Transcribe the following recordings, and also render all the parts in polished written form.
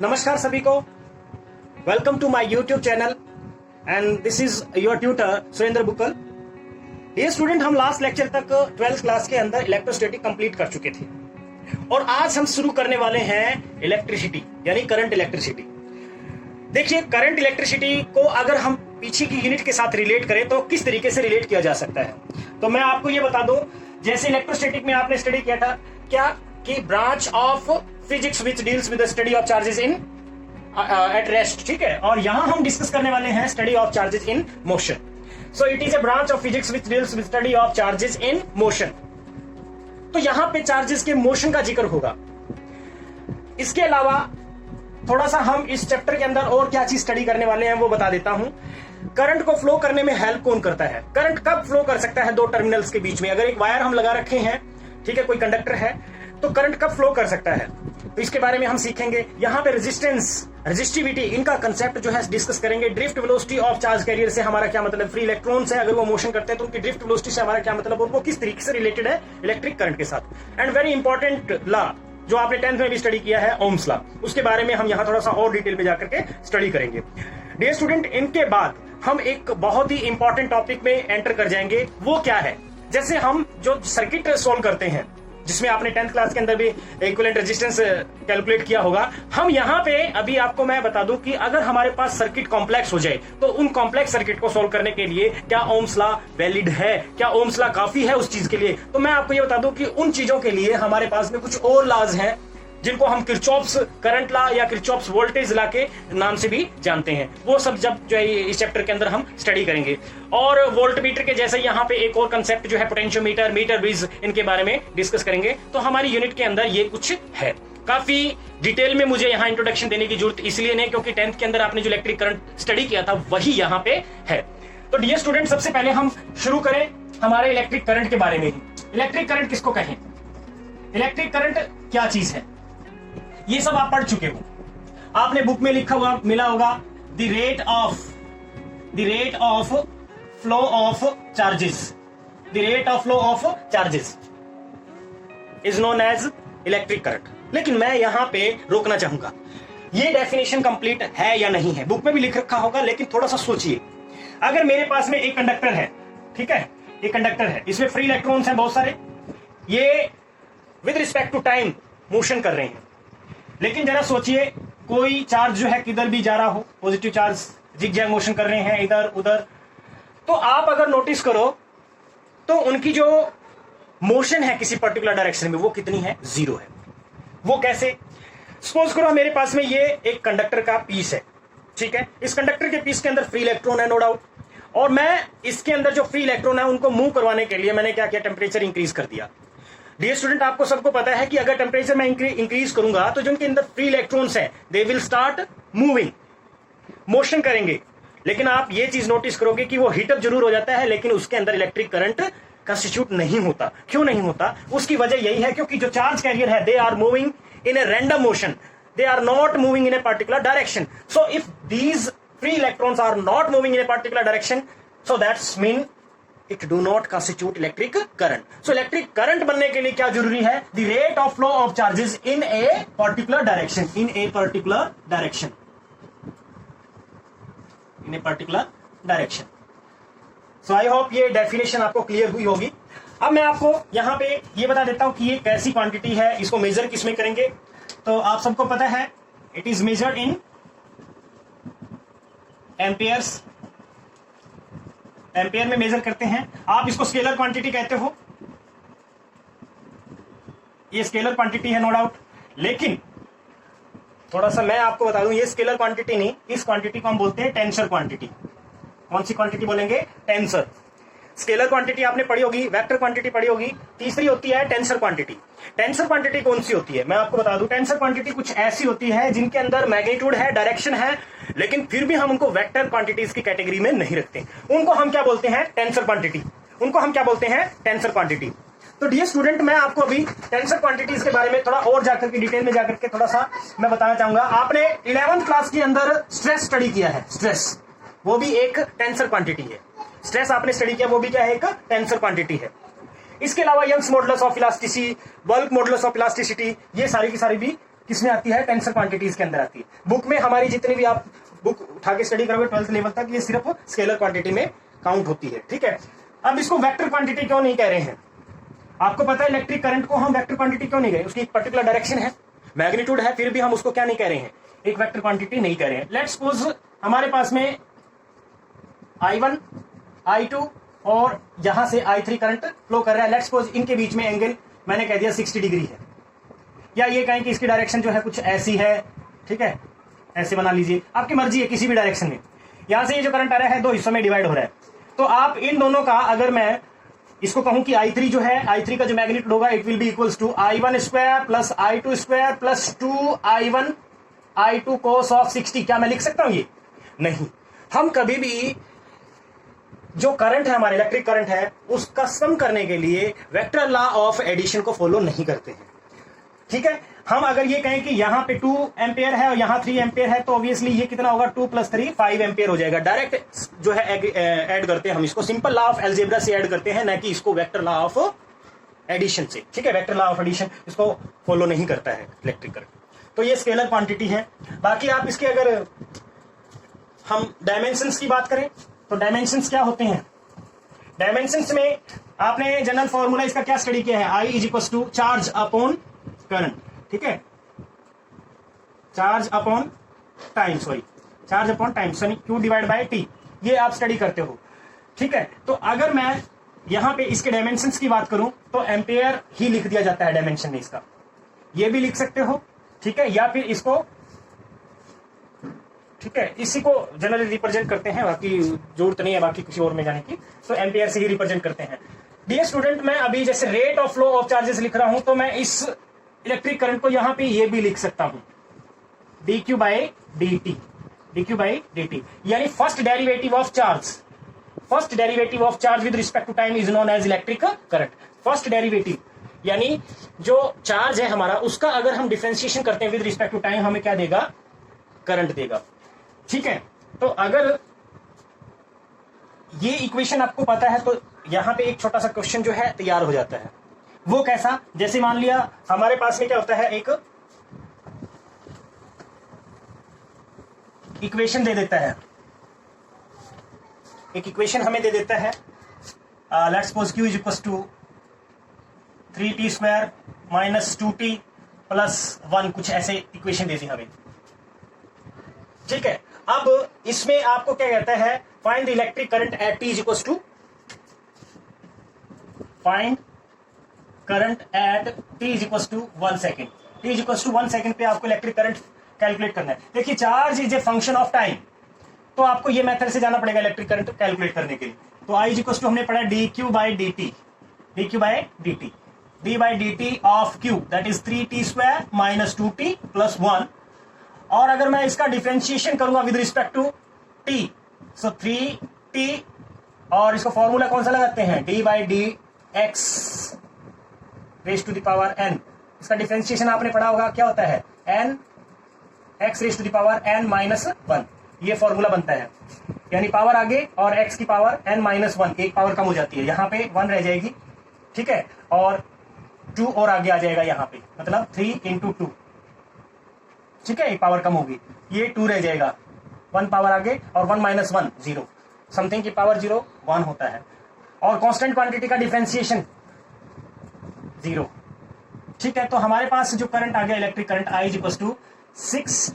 नमस्कार सभी को, welcome to my YouTube channel and this is your tutor Surendra Bukkal. ये स्टूडेंट, हम लास्ट लेक्चर तक 12th क्लास के अंदर इलेक्ट्रोस्टैटिक कंप्लीट कर चुके थे और आज हम शुरू करने वाले हैं इलेक्ट्रिसिटी यानी करंट इलेक्ट्रिसिटी। देखिए, करंट इलेक्ट्रिसिटी को अगर हम पीछे की यूनिट के साथ रिलेट करें तो किस तरीके से रिलेट किया जा सकता है। तो मैं आपको ये बता दूं, जैसे इलेक्ट्रोस्टैटिक में आपने स्टडी किया था क्या कि branch of physics which deals with the study of charges in at rest, ठीक है। और यहां हम डिस्कस करने वाले हैं study of charges in motion. So it is a branch of physics which deals with study of charges in motion. तो यहां पे चार्जेस के मोशन का जिक्र होगा। इसके अलावा थोड़ा सा हम इस चैप्टर के अंदर और क्या चीज स्टडी करने वाले हैं वो बता देता हूं। करंट को फ्लो करने में हेल्प कौन करता है, करंट कब फ्लो कर सकता है दो टर्मिनल्स के बीच में। अगर एक वायर हम लगा रखे हैं, ठीक है, कोई कंडक्टर है, तो करंट कब फ्लो कर सकता है, तो इसके बारे में हम सीखेंगे। यहां पे रेजिस्टेंस, रेजिस्टिविटी, इनका कंसेप्ट जो है डिस्कस करेंगे। Drift velocity of charge carrier से हमारा क्या मतलब, फ्री इलेक्ट्रॉन्स है, अगर वो मोशन करते हैं तो उनकी ड्रिफ्ट वेलोसिटी से हमारा क्या मतलब और वो किस तरीके से रिलेटेड है इलेक्ट्रिक करंट के साथ। एंड वेरी इंपॉर्टेंट लॉ जो आपने 10th में भी स्टडी किया है, ओम्स लॉ, उसके बारे में हम यहां थोड़ा सा और डिटेल में जाकर के स्टडी करेंगे। डियर स्टूडेंट, इनके बाद हम एक बहुत ही इंपॉर्टेंट टॉपिक में एंटर कर जाएंगे। वो क्या है, जैसे हम जो सर्किट सोल्व करते हैं जिसमें आपने 10th क्लास के अंदर भी इक्विवेलेंट रेजिस्टेंस कैलकुलेट किया होगा, हम यहां पे अभी आपको मैं बता दूं कि अगर हमारे पास सर्किट कॉम्प्लेक्स हो जाए तो उन कॉम्प्लेक्स सर्किट को सोल्व करने के लिए क्या ओम्स लॉ वैलिड है, क्या ओम्स लॉ काफी है उस चीज के लिए। तो मैं आपको ये बता दूं कि उन चीजों के लिए हमारे पास में कुछ और लॉज हैं जिनको हम किरचॉफ्स करंट लॉ या किरचॉफ्स वोल्टेज लॉ के नाम से भी जानते हैं। वो सब जब जो है इस चैप्टर के अंदर हम स्टडी करेंगे। और वोल्ट मीटर के जैसे यहाँ पे एक और कंसेप्ट जो है पोटेंशियोमीटर, मीटर ब्रिज, इनके बारे में डिस्कस करेंगे। तो हमारी यूनिट के अंदर ये कुछ है। काफी डिटेल में मुझे यहाँ इंट्रोडक्शन देने की जरूरत इसलिए नहीं क्योंकि 10th के अंदर आपने जो इलेक्ट्रिक करंट स्टडी किया था वही यहाँ पे है। तो डियर स्टूडेंट, सबसे पहले हम शुरू करें हमारे इलेक्ट्रिक करंट के बारे में ही। इलेक्ट्रिक करंट किसको कहें, इलेक्ट्रिक करंट क्या चीज है, ये सब आप पढ़ चुके हो। आपने बुक में लिखा हुआ मिला होगा, the rate of flow of charges, the rate of flow of charges is known as electric current. लेकिन मैं यहां पे रोकना चाहूंगा, ये डेफिनेशन कंप्लीट है या नहीं है, बुक में भी लिख रखा होगा, लेकिन थोड़ा सा सोचिए। अगर मेरे पास में एक कंडक्टर है, ठीक है, एक कंडक्टर है, इसमें फ्री इलेक्ट्रॉन्स हैं बहुत सारे, ये with respect to time motion कर रहे हैं। लेकिन जरा सोचिए, कोई चार्ज जो है किधर भी जा रहा हो, पॉजिटिव चार्ज जिगजैग मोशन कर रहे हैं इधर उधर, तो आप अगर नोटिस करो तो उनकी जो मोशन है किसी पर्टिकुलर डायरेक्शन में वो कितनी है, जीरो है। वो कैसे, सपोज करो मेरे पास में ये एक कंडक्टर का पीस है, ठीक है, इस कंडक्टर के पीस के अंदर फ्री इलेक्ट्रॉन है, नो डाउट, और मैं इसके अंदर जो फ्री इलेक्ट्रॉन है उनको मूव करवाने के लिए मैंने क्या किया, टेम्परेचर इंक्रीज कर दिया। डियर स्टूडेंट, आपको सबको पता है कि अगर टेम्परेचर मैं इंक्रीज करूंगा तो जो उनके अंदर फ्री इलेक्ट्रॉन्स हैं they will start moving, motion करेंगे। लेकिन आप ये चीज नोटिस करोगे कि वो हीटअप जरूर हो जाता है लेकिन उसके अंदर इलेक्ट्रिक करंट कंस्टिट्यूट नहीं होता। क्यों नहीं होता, उसकी वजह यही है क्योंकि जो चार्ज कैरियर है they are moving in a random motion, they are not moving in a particular direction. So if these free electrons are not moving in a particular direction, so that's mean it do not constitute electric current. So electric current बनने के लिए क्या जरूरी है, the rate of flow of charges in a particular direction, in a particular direction, in a particular direction. So I hope ये definition आपको clear हुई होगी। अब मैं आपको यहां पे ये बता देता हूं कि ये कैसी क्वांटिटी है, इसको मेजर किसमें करेंगे। तो आप सबको पता है it is measured in amperes, ampere में मेजर करते हैं। आप इसको स्केलर क्वांटिटी कहते हो, ये स्केलर क्वांटिटी है नो डाउट। लेकिन थोड़ा सा मैं आपको बता दूं, ये स्केलर क्वांटिटी नहीं, इस क्वांटिटी को हम बोलते हैं टेंसर क्वांटिटी। कौन सी क्वांटिटी बोलेंगे, टेंसर। स्केलर क्वांटिटी आपने पढ़ी होगी, वेक्टर क्वांटिटी पढ़ी होगी, तीसरी होती है टेंसर क्वांटिटी। टेंसर क्वांटिटी कौन सी होती है, मैं आपको बता दूं, टेंसर क्वांटिटी कुछ ऐसी होती है जिनके अंदर मैग्नीट्यूड है, डायरेक्शन है, लेकिन फिर भी हम उनको वेक्टर क्वांटिटीज की कैटेगरी में नहीं रखते। उनको हम क्या बोलते हैं, टेंसर क्वांटिटी। उनको हम क्या बोलते हैं, टेंसर क्वांटिटी। तो डियर स्टूडेंट, मैं आपको अभी टेंसर क्वांटिटीज के बारे में थोड़ा और जाकर के डिटेल में जाकर के थोड़ा सा मैं बताना चाहूंगा। आपने 11th क्लास के अंदर स्ट्रेस स्टडी किया है, स्ट्रेस वो भी एक टेंसर क्वांटिटी है। स्ट्रेस आपने स्टडी किया, वो भी क्या है, एक टेंसर क्वांटिटी है। इसके अलावा Young's modulus of elasticity, bulk modulus of elasticity, ये सारी की सारी भी किसमें आती है? टेंसर क्वांटिटीज के अंदर आती है। बुक में हमारी जितनी भी आप बुक उठा के स्टडी करोगे 12th लेवल तक, ये सिर्फ स्केलर क्वांटिटी में काउंट होती है, ठीक है। अब इसको वेक्टर क्वांटिटी क्यों नहीं कह रहे हैं? आपको पता है इलेक्ट्रिक करंट को हम वेक्टर क्वांटिटी क्यों नहीं कह रहे? उसकी एक पर्टिकुलर डायरेक्शन है, मैग्नीट्यूड है, फिर भी हम उसको क्या नहीं कह रहे हैं? एक वेक्टर क्वांटिटी नहीं कह रहे हैं। लेट्स सपोज हमारे पास में I1, I2 और यहां से I3 करंट फ्लो कर रहा है। लेट्स सपोज इनके बीच में एंगल मैंने कह दिया 60 डिग्री है, या ये कहें कि इसकी डायरेक्शन जो है कुछ ऐसी है, ठीक है, ऐसे बना लीजिए, आपकी मर्जी है किसी भी डायरेक्शन में। यहां से ये जो करंट आ रहा है दो हिस्सों में डिवाइड हो रहा है, तो आप इन दोनों का अगर मैं इसको कहूं कि I3 जो है, I3 का जो मैग्नीट्यूड होगा it will be equals to I1 square plus I2 square plus 2I1 I2 cos of 60। क्या मैं लिख सकता हूं? ये नहीं। हम कभी भी जो करंट है, हमारे इलेक्ट्रिक करंट है, उसका सम करने के लिए वेक्टर लॉ ऑफ एडिशन को फॉलो नहीं करते हैं, ठीक है। हम अगर ये कहें कि यहां पे 2 एम्पियर है और यहां 3 एम्पियर है, तो ऑब्वियसली ये कितना होगा? 2 + 3 5 एम्पियर हो जाएगा। डायरेक्ट जो है ऐड करते हैं हम इसको, सिंपल लॉ ऑफ अलजेब्रा से ऐड करते हैं, ना कि इसको वेक्टर लॉ ऑफ एडिशन से, ठीक है। वेक्टर लॉ ऑफ एडिशन इसको फॉलो नहीं करता है इलेक्ट्रिक करंट। तो ये स्केलर क्वांटिटी है। बाकी आप इसके अगर हम डायमेंशंस की बात करें तो डायमेंशंस क्या होते हैं? डायमेंशंस में आपने जनरल फॉर्मूला इसका क्या स्टडी किया है? I = चार्ज अपॉन करंट, ठीक है, charge upon time, charge upon time, Q / T, ये आप स्टडी करते हो, ठीक है। तो अगर मैं यहां पे इसके डायमेंशंस की बात करूं तो एम्पियर ही लिख दिया जाता है डायमेंशन में इसका, ये भी लिख सकते हो, ठीक है, या फिर इसको, ठीक है, इसी को जनरली रिप्रेजेंट करते हैं, बाकी जरूरत नहीं है बाकी किसी और में जाने की, तो एम्पियर से ही रिप्रेजेंट करते हैं। डियर स्टूडेंट, मैं अभी जैसे rate of flow of charges लिख रहा हूं, तो मैं इस इलेक्ट्रिक करंट को यहां पे ये भी लिख सकता हूं, dQ/dt, dQ/dt, यानी first derivative of charge, first derivative of charge with respect to time is known as electric current. First derivative यानी जो चार्ज है हमारा, उसका अगर हम डिफरेंशिएशन करते हैं विद रिस्पेक्ट टू टाइम, हमें क्या देगा? करंट देगा, ठीक है। तो अगर ये इक्वेशन आपको पता है तो यहां पे एक छोटा सा क्वेश्चन जो है तैयार हो जाता है। वो कैसा? जैसे मान लिया हमारे पास में क्या होता है, एक इक्वेशन दे देता है, एक इक्वेशन हमें दे देता है, let's suppose Q = 3t² - 2t + 1, कुछ ऐसे इक्वेशन दे दी हमें, ठीक है। अब इसमें आपको क्या कहता है? Find the electric current eight t = find current eight t = 1 second. t = 1 second पे आपको इलेक्ट्रिक करंट कैलकुलेट करना है। देखिए, charge is a function of time, तो आपको ये मेथड से जाना पड़ेगा इलेक्ट्रिक करंट कैलकुलेट करने के लिए। तो I = हमने पढ़ा dQ/dt, dQ/dt, d/dt of Q, that is 3t² - 2t + 1। और अगर मैं इसका डिफरेंशिएशन करूंगा with respect to t, so 3t, और इसको फॉर्मूला कौन सा लगाते हैं? d/dx raised to the power n। इसका डिफरेंशिएशन आपने पढ़ा होगा, क्या होता है? n x raised to the power n - 1, ये फॉर्मूला बनता है, यानी पावर आगे और x की पावर n - 1, एक पावर कम हो जाती है, यहाँ पे 1 रह जाएगी, ठीक है, और 2 और आगे आ जाएगा यहाँ पे, मतलब 3 × 2, ठीक है, एक पावर कम होगी, ये 2 रह जाएगा, 1 पावर आगे और 1 - 1 0, समथिंग की पावर 0 1 होता है, और कांस्टेंट क्वांटिटी का डिफरेंशिएशन 0, ठीक है। तो हमारे पास जो करंट आ गया इलेक्ट्रिक करंट I = 6t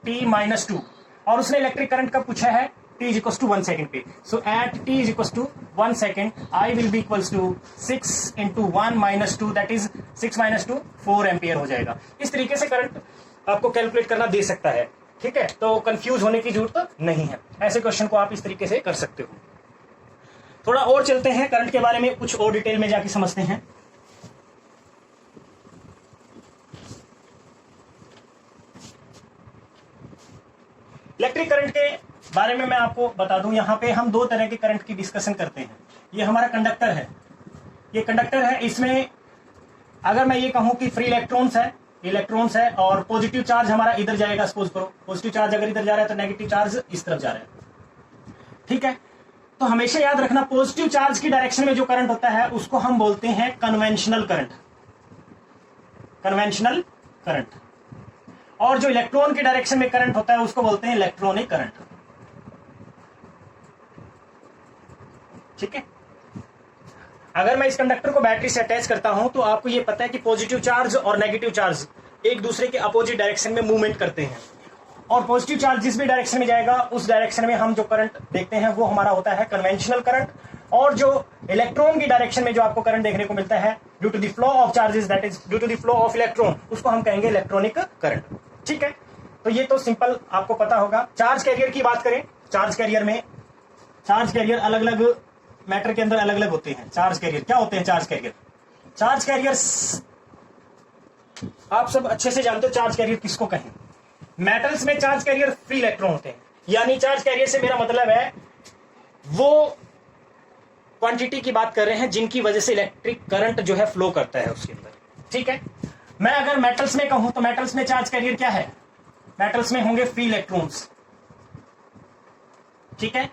- 2, और उसने इलेक्ट्रिक करंट कब पूछा है? t = 1 सेकेंड पे। So at t = 1 second I will be equals to 6 × 1 - 2, that is 6 - 2 4 ampere हो जाएगा। इस तरीके से करंट आपको कैलकुलेट करना दे सकता है, ठीक है। तो कंफ्यूज होने की जरूरत नहीं है, ऐसे क्वेश्चन को आप इस तरीके से कर सकते हो। थोड़ा और चलते हैं, करंट के बारे में कुछ और डिटेल में जाके समझते हैं। इलेक्ट्रिक करंट के बारे में मैं आपको बता दूं, यहां पे हम 2 तरह के करंट की डिस्कशन करते हैं। ये हमारा कंडक्टर है, ये कंडक्टर है, इसमें अगर मैं ये कहूं कि फ्री इलेक्ट्रॉन्स है और पॉजिटिव चार्ज हमारा इधर जाएगा, सपोज करो पॉजिटिव चार्ज अगर इधर जा रहा है तो नेगेटिव चार्ज इस तरफ जा रहा है, ठीक है। तो हमेशा याद रखना, पॉजिटिव चार्ज की डायरेक्शन में जो करंट होता है उसको हम बोलते हैं कन्वेंशनल करंट। Conventional current. और जो इलेक्ट्रॉन के डायरेक्शन में करंट होता है उसको बोलते हैं इलेक्ट्रॉनिक करंट। ठीक है। अगर मैं इस कंडक्टर को बैटरी से अटैच करता हूं तो आपको यह पता है कि पॉजिटिव चार्ज और नेगेटिव चार्ज एक दूसरे के अपोजिट डायरेक्शन में मूवमेंट करते हैं, और पॉजिटिव चार्ज जिस भी डायरेक्शन में जाएगा उस डायरेक्शन में हम जो करंट देखते हैं वो हमारा होता है कन्वेंशनल करंट, और जो इलेक्ट्रॉन की डायरेक्शन में जो आपको करंट देखने को मिलता है due to the flow of charges, that is due to the flow of electron, उसको हम कहेंगे इलेक्ट्रॉनिक करंट। ठीक है। तो ये तो सिंपल आपको पता होगा। चार्ज कैरियर की बात करें, चार्ज कैरियर में चार्ज कैरियर अलग अलग मैटर के अंदर अलग अलग होते हैं। चार्ज कैरियर क्या होते हैं? चार्ज कैरियर आप सब अच्छे से जानते हो चार्ज कैरियर किसको कहें। मेटल्स में चार्ज कैरियर फ्री इलेक्ट्रॉन होते हैं, यानी चार्ज कैरियर से मेरा मतलब है वो क्वांटिटी की बात कर रहे हैं जिनकी वजह से इलेक्ट्रिक करंट जो है फ्लो करता है उसके अंदर। ठीक है। मैं अगर मेटल्स में कहूं तो मेटल्स में चार्ज कैरियर क्या है? मेटल्स में होंगे फ्री इलेक्ट्रॉन्स। ठीक है।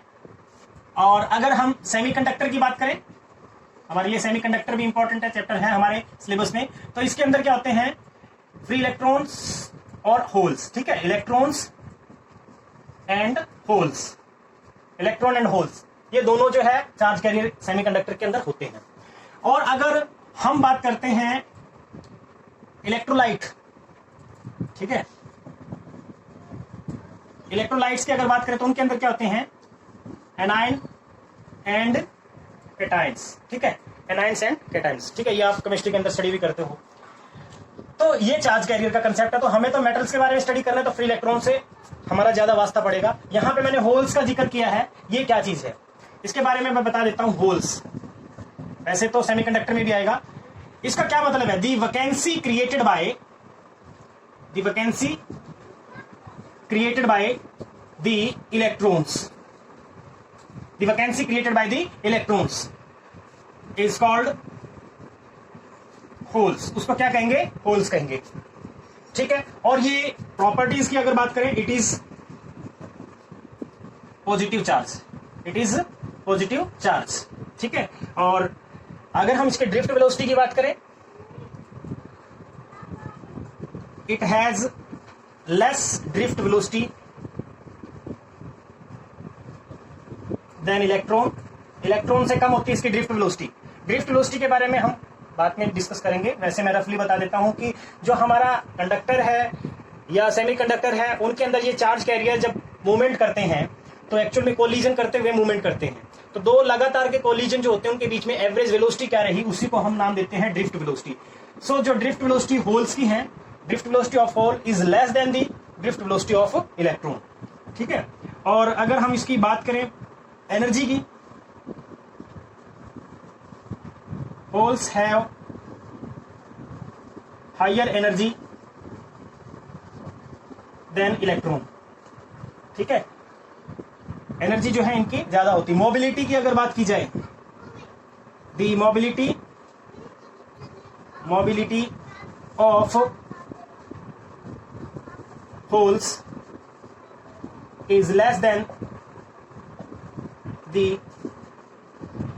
और अगर हम सेमीकंडक्टर की बात करें, हमारे लिए सेमीकंडक्टर भी इंपॉर्टेंट है, चैप्टर है हमारे सिलेबस में, तो इसके अंदर क्या होते हैं? फ्री इलेक्ट्रॉन्स और होल्स। ठीक है। Electrons and holes, electron and holes, ये दोनों जो है चार्ज कैरियर सेमीकंडक्टर के अंदर होते हैं। और अगर हम बात करते हैं इलेक्ट्रोलाइट, ठीक है, इलेक्ट्रोलाइट्स की अगर बात करें तो उनके अंदर क्या होते हैं? Anion and cations. ठीक है। Anions and cations. ठीक है। ये आप केमिस्ट्री के अंदर स्टडी भी करते हो। तो ये चार्ज कैरियर का कंसेप्ट है। तो हमें तो मेटल्स के बारे में स्टडी करना है तो फ्री इलेक्ट्रॉन से हमारा ज्यादा वास्ता पड़ेगा। यहां पे मैंने होल्स का जिक्र किया है, ये क्या चीज है इसके बारे में मैं बता देता हूं। होल्स वैसे तो सेमीकंडक्टर में भी आएगा। इसका क्या मतलब है? The vacancy created by the electrons, the vacancy created by the electrons is called holes. उसको क्या कहेंगे? होल्स कहेंगे। ठीक है। और ये प्रॉपर्टीज की अगर बात करें, it is positive charge, it is positive charge. ठीक है। और अगर हम इसके ड्रिफ्ट वेलोसिटी की बात करें, it has less drift velocity than electron. Electron से कम होती है इसकी ड्रिफ्ट वेलोसिटी। ड्रिफ्ट वेलोसिटी के बारे में हम बाद में डिस्कस करेंगे। वैसे मैं रफली बता देता हूं कि जो हमारा कंडक्टर है या सेमीकंडक्टर है उनके अंदर ये चार्ज कैरियर जब मूवमेंट करते हैं तो एक्चुअल में कोलिजन करते हुए मूवमेंट करते हैं। तो दो लगातार के कोलिजन जो होते हैं उनके बीच में एवरेज वेलोसिटी क्या रही, उसी को हम नाम देते हैं ड्रिफ्ट वेलोसिटी। सो जो ड्रिफ्ट वेलोसिटी होल्स की है, drift velocity of hole is less than the drift velocity of electron. ठीक है। और अगर हम इसकी बात करें एनर्जी की, holes have higher energy than electron. ठीक है। एनर्जी जो है इनकी ज्यादा होती है। मोबिलिटी की अगर बात की जाए, the mobility of holes is less than the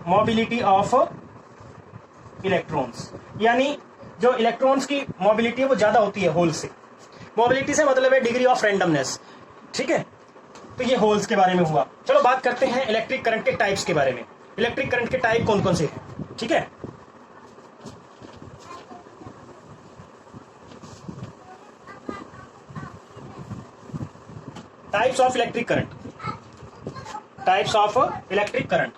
mobility of electrons. यानी जो इलेक्ट्रॉन्स की मोबिलिटी है वो ज्यादा होती है होल से। मोबिलिटी से मतलब है डिग्री ऑफ रैंडमनेस। ठीक है। तो ये होल्स के बारे में हुआ। चलो बात करते हैं इलेक्ट्रिक करंट के टाइप्स के बारे में। इलेक्ट्रिक करंट के टाइप कौन कौन से हैं? ठीक है। Types of electric current, types of electric current.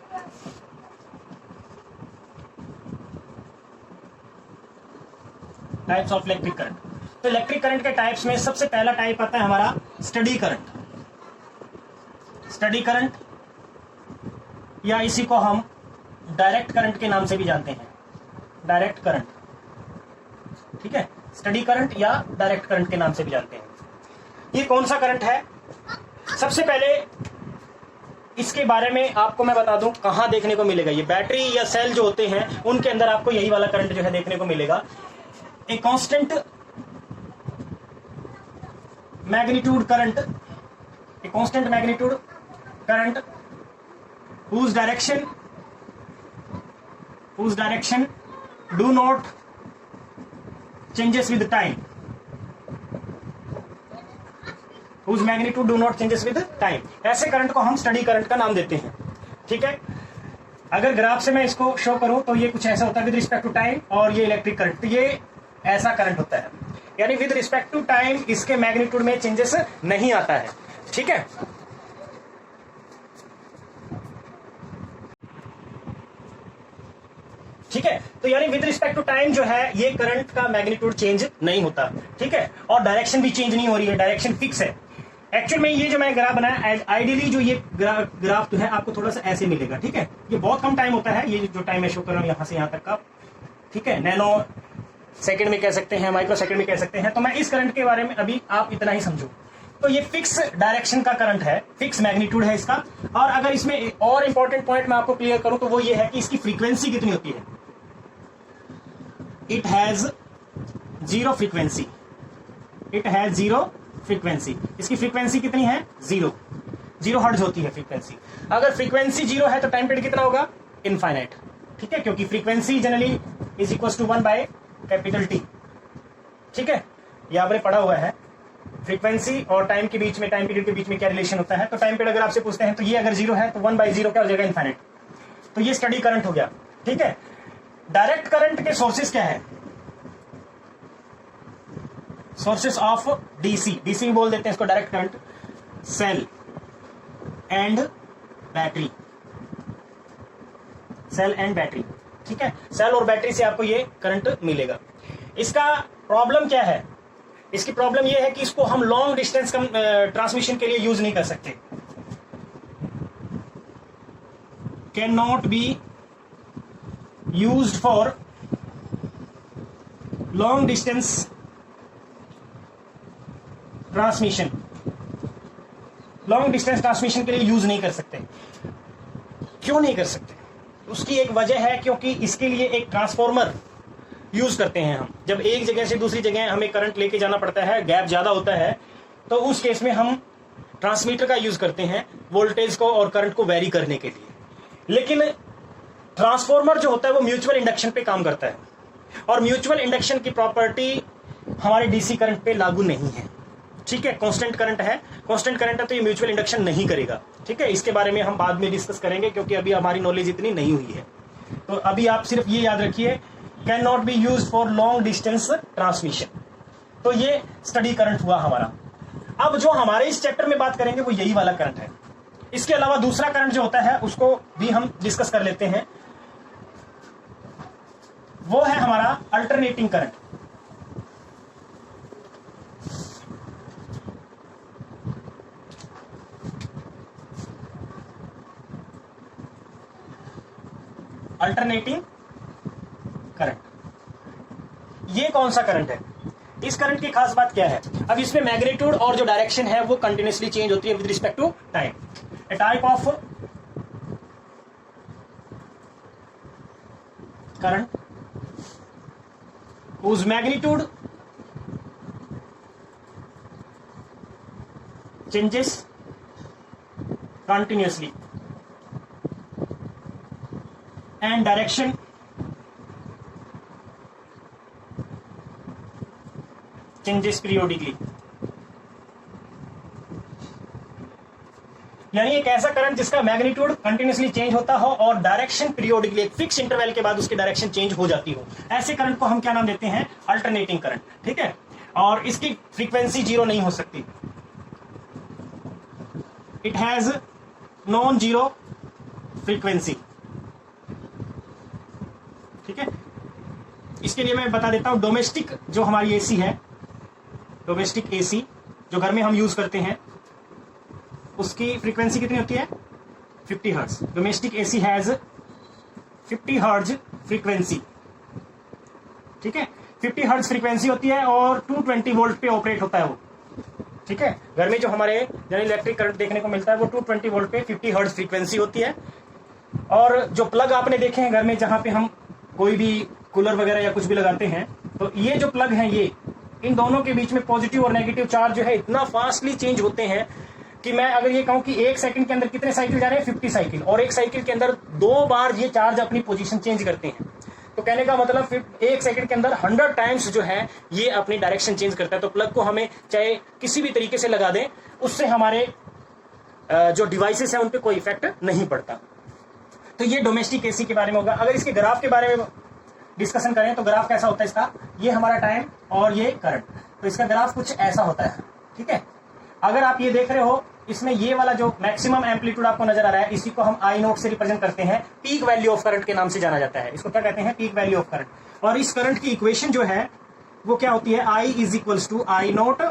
Types of electric current. तो इलेक्ट्रिक करंट के टाइप्स में सबसे पहला टाइप आता है हमारा स्टडी करंट। स्टडी करंट या इसी को हम डायरेक्ट करंट के नाम से भी जानते हैं, डायरेक्ट करंट। ठीक है। स्टडी करंट या डायरेक्ट करंट के नाम से भी जानते हैं। ये कौन सा करंट है? सबसे पहले इसके बारे में आपको मैं बता दूं कहां देखने को मिलेगा। ये बैटरी या सेल जो होते हैं उनके अंदर आपको यही वाला करंट जो है देखने को मिलेगा। A constant magnitude current, a constant magnitude current whose direction do not changes with time, whose magnitude do not changes with time. ऐसे करंट को हम स्टडी करंट का नाम देते हैं. ठीक है. अगर ग्राफ से मैं इसको शो करूं तो ये कुछ ऐसा होता है विद रिस्पेक्ट टू टाइम, और ये इलेक्ट्रिक करंट, तो ये ऐसा करंट होता है. यानी विद रिस्पेक्ट टू टाइम इसके मैग्नीट्यूड में चेंजेस नहीं आता है. ठीक है. ठीक है. तो यानी विद रिस्पेक्ट टू टाइम जो है ये करंट का मैग्नीट्यूड चेंज नहीं होता. ठीक है. और डायरेक्शन भी चेंज नहीं हो रही है, डायरेक्शन फिक्स है. एक्चुअल में ये जो मैं ग्राफ बनाया, आइडियली जो ये ग्राफ जो है आपको थोड़ा सा ऐसे मिलेगा. ठीक है. ये बहुत कम टाइम होता है, ये जो टाइम मैं शो कर रहा हूं यहां से यहां तक का. ठीक है. नैनो सेकंड में कह सकते हैं, माइक्रो सेकंड में कह सकते हैं. तो मैं इस करंट के बारे में अभी आप इतना ही समझो. तो ये फिक्स डायरेक्शन का करंट है, फिक्स मैग्नीट्यूड है इसका. और अगर इसमें और इंपॉर्टेंट पॉइंट मैं आपको क्लियर करूं तो वो ये है कि इसकी फ्रीक्वेंसी कितनी होती है. It has zero frequency. It has zero frequency. इसकी फ्रीक्वेंसी कितनी है? 0 हर्ट्ज होती है फ्रीक्वेंसी. अगर फ्रीक्वेंसी 0 है तो टाइम पीरियड कितना होगा? इनफाइनाइट. ठीक है. क्योंकि frequency generally is equal to 1 by capital T. ठीक है. ये आपने पढ़ा हुआ है. फ्रीक्वेंसी और टाइम के बीच में, टाइम पीरियड के बीच में क्या रिलेशन होता है. तो टाइम पीरियड अगर आपसे पूछते हैं तो ये अगर 0 है तो 1/0 क्या हो जाएगा? इनफाइनाइट. तो ये स्टडी करंट हो गया. ठीक है. डायरेक्ट करंट के सोर्सेस क्या है? Sources of DC. डीसी बोल देते हैं इसको direct current. Cell and battery. Cell and battery. ठीक है. सेल और बैटरी से आपको ये करंट मिलेगा. इसका प्रॉब्लम क्या है? इसकी प्रॉब्लम ये है कि इसको हम लॉन्ग डिस्टेंस ट्रांसमिशन के लिए यूज नहीं कर सकते. Can not be used for long distance transmission. Long distance transmission के लिए यूज नहीं कर सकते. क्यों नहीं कर सकते? उसकी एक वजह है, क्योंकि इसके लिए एक ट्रांसफॉर्मर यूज करते हैं हम. जब एक जगह से दूसरी जगह हमें करंट लेके जाना पड़ता है, गैप ज्यादा होता है, तो उस केस में हम ट्रांसमीटर का यूज करते हैं वोल्टेज को और करंट को वेरी करने के लिए. लेकिन ट्रांसफॉर्मर जो होता है वो म्यूचुअल इंडक्शन पे काम करता है, और म्यूचुअल इंडक्शन की प्रॉपर्टी हमारे डीसी करंट पे लागू नहीं है. ठीक है. कांस्टेंट करंट है. कांस्टेंट करंट है तो ये म्यूचुअल इंडक्शन नहीं करेगा. ठीक है. इसके बारे में हम बाद में डिस्कस करेंगे, क्योंकि अभी हमारी नॉलेज इतनी नहीं हुई है. तो अभी आप सिर्फ ये याद रखिए, can not be use for long distance transmission. तो ये स्टडी करंट हुआ हमारा. अब जो हमारे इस चैप्टर में बात करेंगे वो यही वाला करंट है. इसके अलावा दूसरा करंट जो होता है उसको भी हम डिस्कस कर लेते हैं. वो है हमारा अल्टरनेटिंग करंट. Alternating current. ये कौन सा करंट है? इस करंट की खास बात क्या है? अब इसमें मैग्नीट्यूड और जो डायरेक्शन है वो कंटिन्यूसली चेंज होती है with respect to time. A type of current whose magnitude changes continuously and direction changes periodically. यानी एक ऐसा करंट जिसका मैग्नीट्यूड कंटिन्यूसली चेंज होता हो और डायरेक्शन पीरियोडिकली, एक फिक्स इंटरवल के बाद उसकी डायरेक्शन चेंज हो जाती हो, ऐसे करंट को हम क्या नाम देते हैं? Alternating current. ठीक है. और इसकी फ्रीक्वेंसी 0 नहीं हो सकती. It has non zero frequency. ठीक है. इसके लिए मैं बता देता हूं, डोमेस्टिक जो हमारी एसी है, डोमेस्टिक एसी जो घर में हम यूज करते हैं, उसकी फ्रीक्वेंसी कितनी होती है? 50 hertz. Domestic AC has 50 hertz frequency. ठीक है. 50 हर्ट्ज फ्रीक्वेंसी होती है और 220 वोल्ट पे ऑपरेट होता है वो. ठीक है. घर में जो हमारे जनरल इलेक्ट्रिक करंट देखने को मिलता है वो 220 वोल्ट पे 50 हर्ट्ज फ्रीक्वेंसी होती है. और जो प्लग आपने देखे हैं घर में, जहां पे हम कोई भी कूलर वगैरह या कुछ भी लगाते हैं, तो ये जो प्लग हैं, ये इन दोनों के बीच में पॉजिटिव और नेगेटिव चार्ज जो है इतना फास्टली चेंज होते हैं कि मैं अगर ये कहूं कि 1 सेकंड के अंदर कितने साइकिल जा रहे हैं? 50 साइकिल. और एक साइकिल के अंदर 2 बार ये चार्ज अपनी पोजीशन चेंज करते हैं. तो कहने का मतलब फिर 1 सेकंड के अंदर 100 टाइम्स जो है ये अपनी डायरेक्शन चेंज करता है। तो प्लग को हमें चाहे किसी भी तरीके से लगा दें, उससे हमारे जो डिवाइसेस हैं उन पे कोई इफेक्ट नहीं पड़ता। तो ये डोमेस्टिक एसी के बारे में होगा। अगर इसके ग्राफ के बारे में डिस्कशन करें तो ग्राफ कैसा होता है इसका, ये हमारा टाइम और ये करंट, तो इसका ग्राफ कुछ ऐसा होता है। ठीक है, अगर आप ये देख रहे हो, इसमें ये वाला जो मैक्सिमम एम्पलीट्यूड आपको नजर आ रहा है, इसी को हम आई नोट से रिप्रेजेंट करते हैं, पीक वैल्यू ऑफ करंट के नाम से जाना जाता है। इसको क्या कहते हैं, पीक वैल्यू ऑफ करंट। और इस करंट की इक्वेशन जो है वो क्या होती है, I is equals to I naught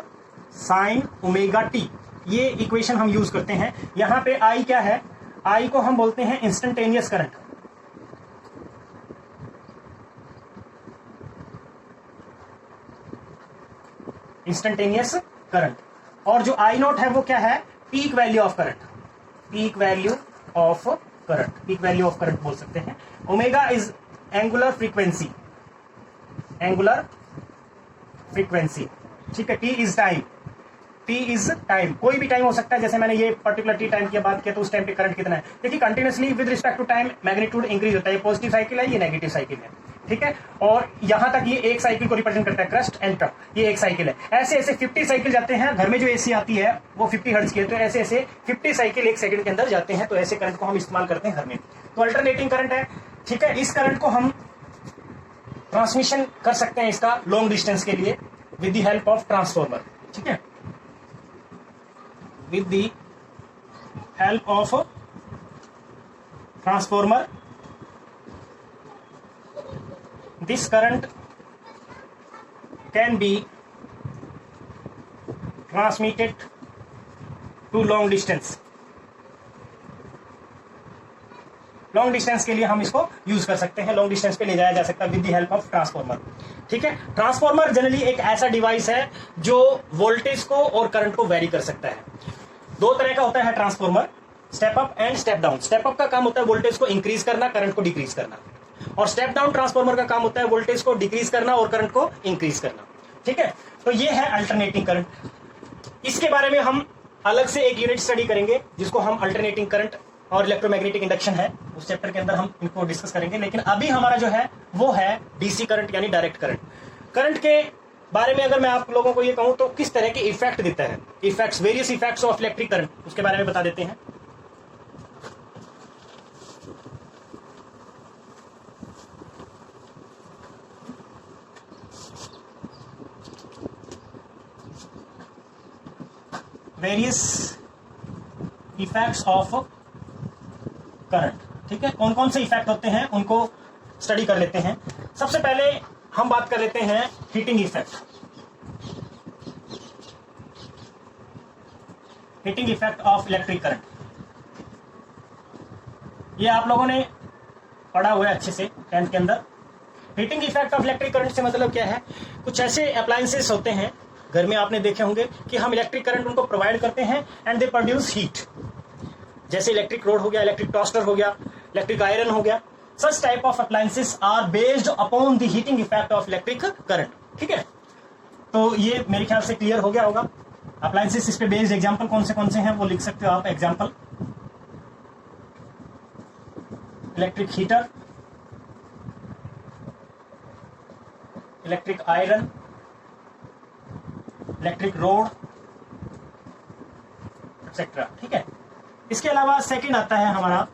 sine omega t. ये इक्वेशन हम यूज करते हैं। यहां पे आई क्या है, आई को हम बोलते हैं इंस्टेंटेनियस करंट। Instantaneous current. और जो आई नोट है वो क्या है, peak value of current. Peak value of current, peak value of current बोल सकते हैं। Omega is angular frequency, angular frequency. ठीक है, T is time, T is time, कोई भी टाइम हो सकता है। जैसे मैंने ये पर्टिकुलर टी टाइम की बात किया तो उस टाइम पे करंट कितना है। देखिए continuously with respect to time magnitude increase होता है। ये पॉजिटिव साइकिल है, ये नेगेटिव साइकिल है। ठीक है, और यहां तक ये एक साइकिल को रिप्रेजेंट करता है, क्रस्ट एंड ट्रफ, ये एक साइकिल है। ऐसे ऐसे 50 साइकिल जाते हैं। घर में जो एसी आती है वो 50 हर्ट्ज की है, तो ऐसे ऐसे 50 साइकिल 1 सेकंड के अंदर जाते हैं। तो ऐसे करंट को हम इस्तेमाल करते हैं घर में। तो अल्टरनेटिंग करंट है। ठीक है, इस करंट को हम ट्रांसमिशन कर सकते हैं इसका लॉन्ग डिस्टेंस के लिए with the help of transformer. ठीक है, with the help of transformer, this current can be transmitted to long distance। Long distance के लिए हम इसको यूज कर सकते हैं, लॉन्ग डिस्टेंस पे ले जाया जा सकता है with the help of transformer. ठीक है, ट्रांसफॉर्मर जनरली एक ऐसा डिवाइस है जो वोल्टेज को और करंट को वेरी कर सकता है। 2 तरह का होता है transformer, step up and step down. Step up का काम होता है वोल्टेज को इंक्रीज करना, करंट को डिक्रीज करना, और स्टेप डाउन ट्रांसफॉर्मर का काम होता है वोल्टेज को डिक्रीज करना और करंट को इंक्रीज करना। ठीक है, तो ये है अल्टरनेटिंग करंट। इसके बारे में हम अलग से एक यूनिट स्टडी करेंगे जिसको हम अल्टरनेटिंग करंट और इलेक्ट्रोमैग्नेटिक इंडक्शन है, उस चैप्टर के अंदर हम इनको डिस्कस करेंगे। लेकिन अभी हमारा जो है वो है डीसी करंट यानी डायरेक्ट करंट। करंट के बारे में अगर मैं आप लोगों को ये कहूं तो किस तरह के इफेक्ट देता है, effects, various effects of electric current, उसके बारे में बता देते हैं। Various effects of current. ठीक है, कौन कौन से इफेक्ट होते हैं उनको स्टडी कर लेते हैं। सबसे पहले हम बात कर लेते हैं heating effect. Heating effect of electric current, ये आप लोगों ने पढ़ा हुआ है अच्छे से 10th के अंदर। Heating effect of electric current से मतलब क्या है, कुछ ऐसे अप्लायंसेस होते हैं घर में, आपने देखे होंगे कि हम इलेक्ट्रिक करंट उनको प्रोवाइड करते हैं एंड दे प्रोड्यूस हीट। जैसे इलेक्ट्रिक रोड हो गया, इलेक्ट्रिक टोस्टर हो गया, इलेक्ट्रिक आयरन हो गया। Such type of appliances are based upon the heating effect of electric current. ठीक है, तो ये मेरे ख्याल से क्लियर हो गया होगा। अप्लायंसेस इस पे बेस्ड एग्जांपल कौन से हैं वो लिख सकते हो आप। Example, electric heater, electric iron, electric road etcetera. ठीक है, इसके अलावा सेकंड आता है हमारा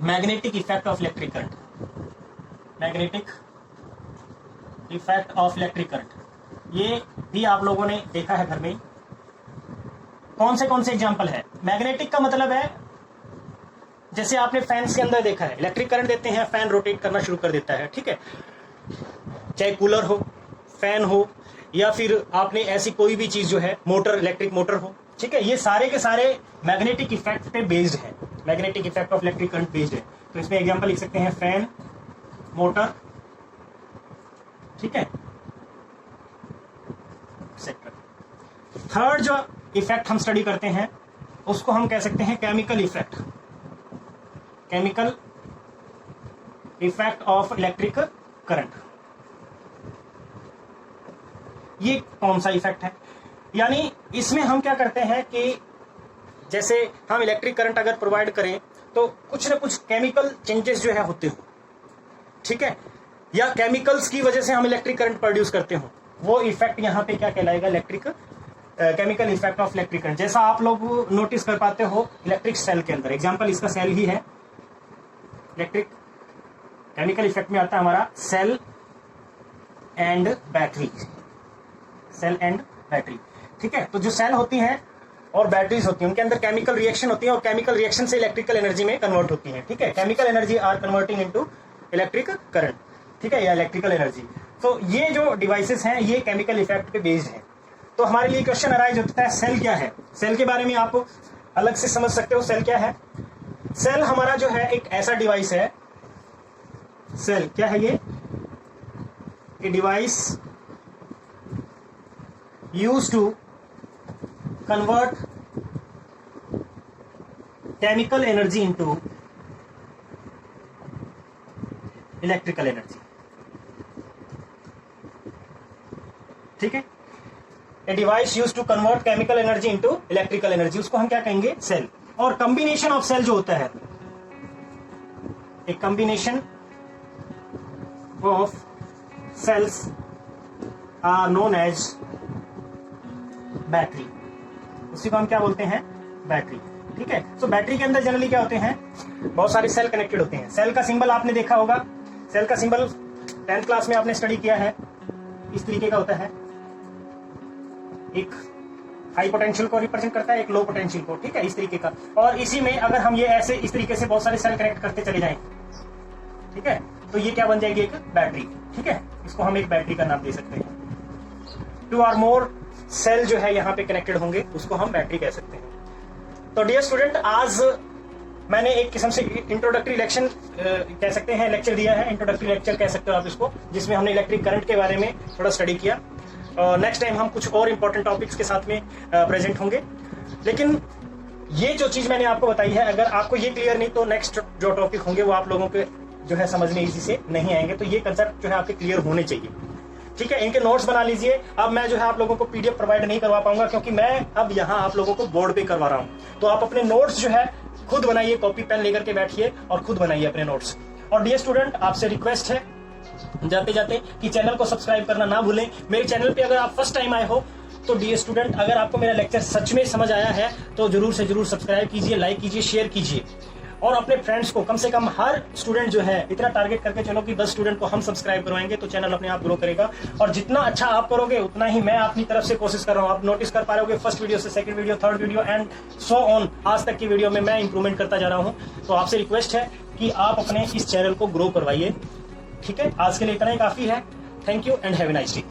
magnetic effect of electric current. Magnetic effect of electric current, ये भी आप लोगों ने देखा है घर में। कौन से एग्जांपल है। मैग्नेटिक का मतलब है जैसे आपने फैंस के अंदर देखा है, इलेक्ट्रिक करंट देते हैं, फैन रोटेट करना शुरू कर देता है। ठीक है, चाहे कूलर हो, फैन हो, या फिर आपने ऐसी कोई भी चीज जो है, मोटर, इलेक्ट्रिक मोटर हो। ठीक है, ये सारे के सारे मैग्नेटिक इफेक्ट पे बेस्ड है, magnetic effect of electric current based है। तो इसमें एग्जांपल लिख सकते हैं फैन, मोटर, ठीक है, एक्सेट्रा। थर्ड जो इफेक्ट हम स्टडी करते हैं उसको हम कह सकते हैं chemical effect. Chemical effect of electric current, ये कौन सा इफेक्ट है, यानी इसमें हम क्या करते हैं कि जैसे हम इलेक्ट्रिक करंट अगर प्रोवाइड करें तो कुछ ना कुछ केमिकल चेंजेस जो है होते हो। ठीक है, या केमिकल्स की वजह से हम इलेक्ट्रिक करंट प्रोड्यूस करते हो, वो इफेक्ट यहाँ पे क्या कहलाएगा, electric chemical effect of electric current. जैसा आप लोग नोटिस कर पाते हो इलेक्ट्रिक सेल के अंदर, एग्जांपल इसका सेल ही है, इलेक्ट्रिक केमिकल इफेक्ट में आता है हमारा cell and battery, cell and battery, ठीक है। तो जो सेल होती हैं और बैटरीज होती हैं उनके अंदर केमिकल रिएक्शन होती है और केमिकल रिएक्शन से इलेक्ट्रिकल एनर्जी में कन्वर्ट होती है, ठीक है। Chemical energy are converting into electric current, ठीक है, या इलेक्ट्रिकल एनर्जी। तो ये जो डिवाइसेस हैं ये केमिकल इफेक्ट पे बेस्ड है। तो हमारे लिए क्वेश्चन अराइज होता है सेल क्या है, सेल के बारे में आप अलग से समझ सकते हो सेल क्या है। सेल हमारा जो है एक ऐसा डिवाइस है, सेल क्या है ये, a device used to convert chemical energy into electrical energy, ठीक है। A device used to convert chemical energy into electrical energy, उसको हम क्या कहेंगे, सेल। और कॉम्बिनेशन ऑफ सेल जो होता है, एक combination of cells are known as battery, उसी को हम क्या बोलते हैं, बैटरी, ठीक है। तो बैटरी के अंदर जनरली क्या होते हैं, बहुत सारे सेल कनेक्टेड होते हैं। सेल का सिंबल आपने देखा होगा, सेल का सिंबल 10th क्लास में आपने स्टडी किया है, इस तरीके का होता है, एक हाई पोटेंशियल को रिप्रेजेंट करता है, एक लो पोटेंशियल को, ठीक है, इस तरीके का। और इसी में अगर हम ये ऐसे इस तरीके से बहुत सारे सेल कनेक्ट करते चले जाएं, ठीक है, तो ये क्या बन जाएगी, एक बैटरी, ठीक है। इसको हम एक बैटरी का नाम दे सकते हैं। 2 और मोर सेल जो है यहाँ पे कनेक्टेड होंगे, उसको हम बैटरी कह सकते हैं। तो डियर स्टूडेंट, आज मैंने एक किस्म से इंट्रोडक्टरी लेक्चर कह सकते हैं, लेक्चर दिया है, इंट्रोडक्टरी लेक्चर कह सकते हो आप इसको, जिसमें हमने इलेक्ट्रिक करंट के बारे में थोड़ा स्टडी किया। नेक्स्ट टाइम हम कुछ और इंपॉर्टेंट टॉपिक्स के साथ में प्रेजेंट होंगे। लेकिन ये जो चीज मैंने आपको बताई है, अगर आपको ये क्लियर नहीं तो नेक्स्ट जो टॉपिक होंगे वो आप लोगों के जो है समझ में इजी से नहीं आएंगे। तो ये कंसेप्ट जो है आपके क्लियर होने चाहिए, ठीक है। इनके नोट्स बना लीजिए। अब मैं जो है आप लोगों को पीडीएफ प्रोवाइड नहीं करवा पाऊंगा, क्योंकि मैं अब यहाँ आप लोगों को बोर्ड पे करवा रहा हूँ। तो आप अपने नोट्स जो है खुद बनाइए, कॉपी पेन लेकर के बैठिए और खुद बनाइए अपने नोट्स। और डियर स्टूडेंट, आपसे रिक्वेस्ट है जाते जाते कि चैनल को सब्सक्राइब करना ना भूलें। मेरे चैनल पे अगर आप फर्स्ट टाइम आए हो तो डियर स्टूडेंट, अगर आपको मेरा लेक्चर सच में समझ आया है तो जरूर से जरूर सब्सक्राइब कीजिए, लाइक कीजिए, शेयर कीजिए। और अपने फ्रेंड्स को, कम से कम हर स्टूडेंट जो है इतना टारगेट करके चलो कि 10 स्टूडेंट को हम सब्सक्राइब करवाएंगे तो चैनल अपने आप ग्रो करेगा। और जितना अच्छा आप करोगे उतना ही मैं अपनी तरफ से कोशिश कर रहा हूँ। आप नोटिस कर पा रहे होगे, फर्स्ट वीडियो से second video, third video and so on, आज तक की वीडियो में मैं इंप्रूवमेंट करता जा रहा हूँ। तो आपसे रिक्वेस्ट है कि आप अपने इस चैनल को ग्रो करवाइए, ठीक है। आज के लिए इतना ही काफी है। Thank you and have a nice day.